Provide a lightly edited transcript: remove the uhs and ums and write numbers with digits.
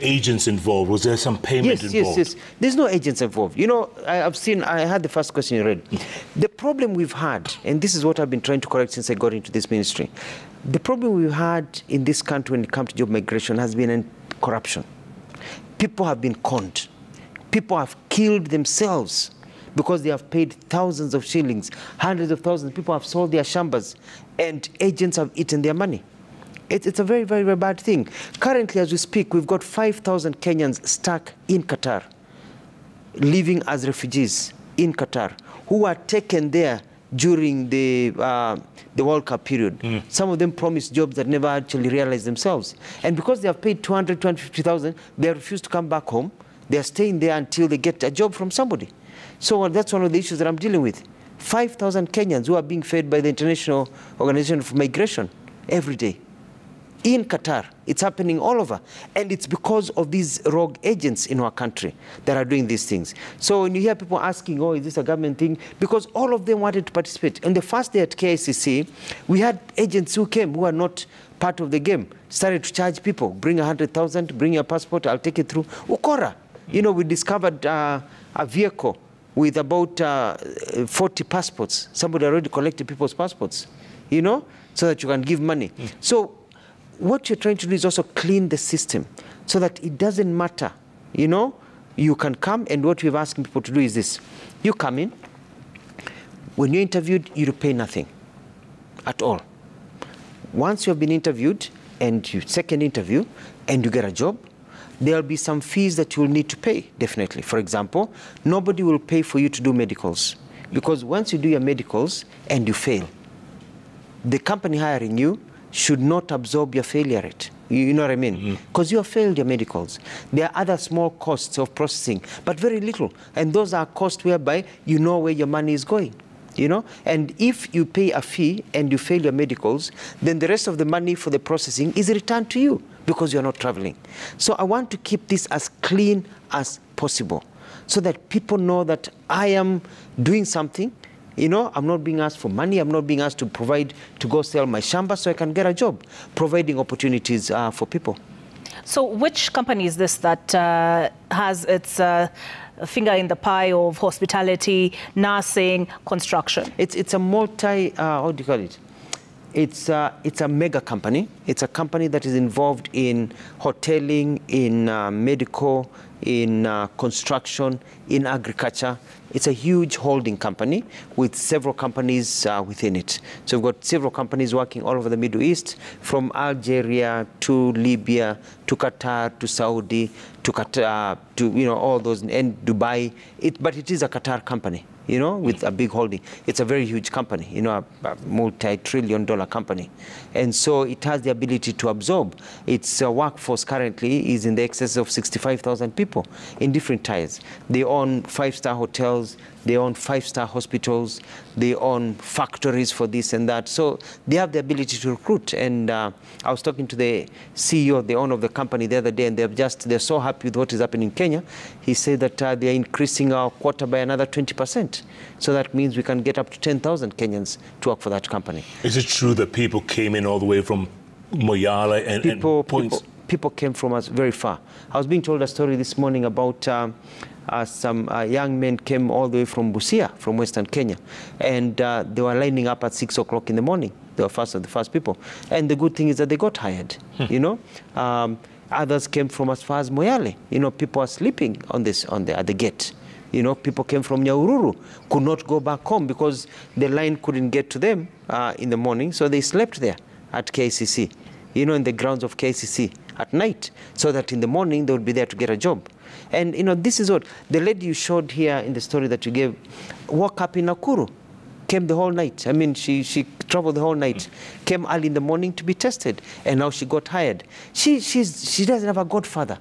Agents involved? Was there some payment involved? Yes. There's no agents involved. You know, I had the first question you read. The problem we've had, and this is what I've been trying to correct since I got into this ministry, the problem we've had in this country when it comes to job migration has been in corruption. People have been conned. People have killed themselves because they have paid thousands of shillings, hundreds of thousands. People have sold their shambas, and agents have eaten their money. It's a very, very, very bad thing. Currently, as we speak, we've got 5,000 Kenyans stuck in Qatar, living as refugees in Qatar, who were taken there during the World Cup period. Some of them promised jobs that never actually realized themselves. And because they have paid 200, 250,000, they refused to come back home. They are staying there until they get a job from somebody. So that's one of the issues that I'm dealing with. 5,000 Kenyans who are being fed by the International Organization for Migration every day. In Qatar, it's happening all over. And it's because of these rogue agents in our country that are doing these things. So when you hear people asking, oh, is this a government thing? Because all of them wanted to participate. On the first day at KICC, we had agents who came who are not part of the game, started to charge people, bring 100,000, bring your passport, I'll take it through. Ukora, you know, we discovered a vehicle with about 40 passports. Somebody already collected people's passports, you know, so that you can give money. So what you're trying to do is also clean the system so that it doesn't matter, you know, you can come, and what we're asking people to do is this. You come in, when you're interviewed, you pay nothing at all. Once you have been interviewed and you second interview and you get a job, there'll be some fees that you'll need to pay, definitely. For example, nobody will pay for you to do medicals, because once you do your medicals and you fail, the company hiring you should not absorb your failure rate. You know what I mean? Because you have failed your medicals. There are other small costs of processing, but very little. And those are costs whereby you know where your money is going. You know? And if you pay a fee and you fail your medicals, then the rest of the money for the processing is returned to you because you're not traveling. So I want to keep this as clean as possible so that people know that I am doing something. You know, I'm not being asked for money. I'm not being asked to provide, to go sell my shamba so I can get a job, providing opportunities for people. So which company is this that has its finger in the pie of hospitality, nursing, construction? It's a multi, how do you call it? It's a mega company. It's a company that is involved in hoteling, in medical, in construction, in agriculture. It's a huge holding company with several companies within it. So we've got several companies working all over the Middle East, from Algeria to Libya to Qatar to Saudi to Qatar to, you know, all those, and Dubai. But it is a Qatar company, you know, with a big holding. It's a very huge company, you know, a multi-trillion-dollar company. And so it has the ability to absorb. Its workforce currently is in the excess of 65,000 people in different tiers. They own 5-star hotels, they own 5-star hospitals, they own factories for this and that. So they have the ability to recruit. And I was talking to the CEO, the owner of the company the other day, and they're so happy with what is happening in Kenya. He said that they're increasing our quota by another 20%. So that means we can get up to 10,000 Kenyans to work for that company. Is it true that people came in all the way from Moyale and points? People came from us very far. I was being told a story this morning about some young men came all the way from Busia, from Western Kenya, and they were lining up at 6 o'clock in the morning. They were the first people. And the good thing is that they got hired, you know. Others came from as far as Moyale. You know, people are sleeping at the gate. You know, people came from Nyahururu, could not go back home because the line couldn't get to them in the morning, so they slept there at KCC, you know, in the grounds of KCC at night, so that in the morning they would be there to get a job. And, you know, this is what the lady you showed here in the story that you gave woke up in Nakuru, came the whole night. I mean, she traveled the whole night, came early in the morning to be tested, and now she got hired. She doesn't have a godfather.